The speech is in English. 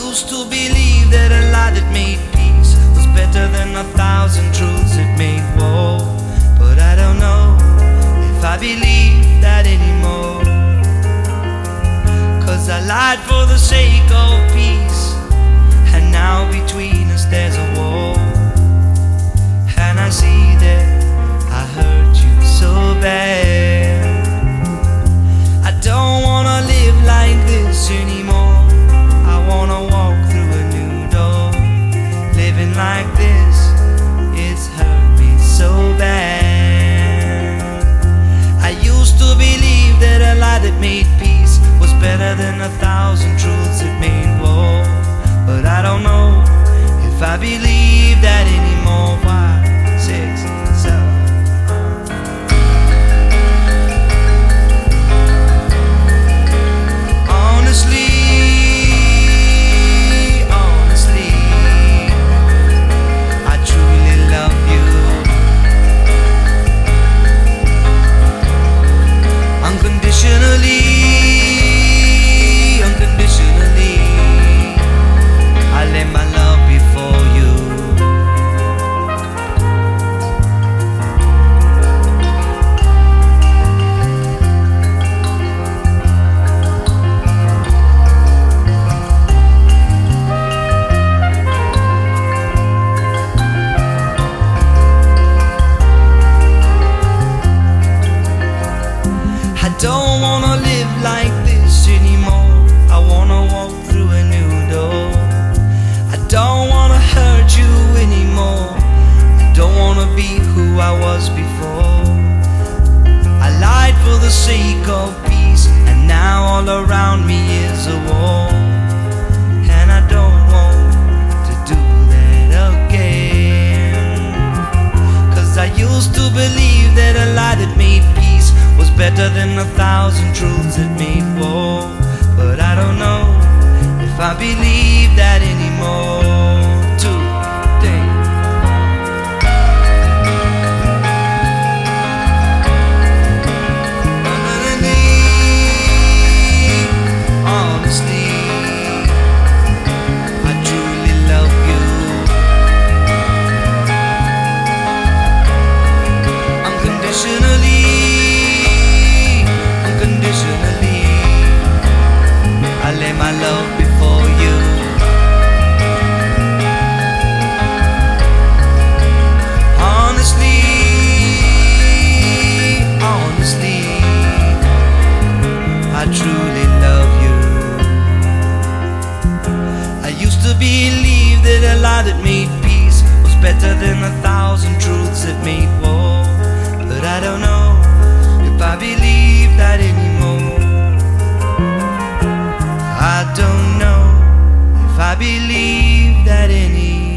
used to believe that a lie that made peace was better than 1,000 truths that made war. But I don't know if I believe that anymore. 'Cause I lied for the sake of peace, and now between us there's a wall. And I see that I hurt you so bad. I don't wanna live like this anymore. I wanna walk through a new door. Living like this, it's hurt me so bad. I used to believe that a lie that made peace was better than 1,000 truths that made war. But I don't know if I believe that anymore. 5, 6, 7. Honestly, I truly love you. Unconditionally, I lay my love before you. I don't wanna live like this anymore. I wanna walk through a new door. I don't wanna hurt you anymore. I don't wanna be who I was before. I lied for the sake of peace, and now all around me is a war. And I don't want to do that again. 'Cause I used to believe that a lie that made peace was better than 1,000 truths that made war. But I don't know if I believe that anymore. Today, honestly, I truly love you. Unconditionally, I lay my love before you. Honestly, I truly love you. I used to believe that a lie that made peace was better than 1,000 truths that made war. But I don't know if I believe that anymore. I don't know if I believe that anymore.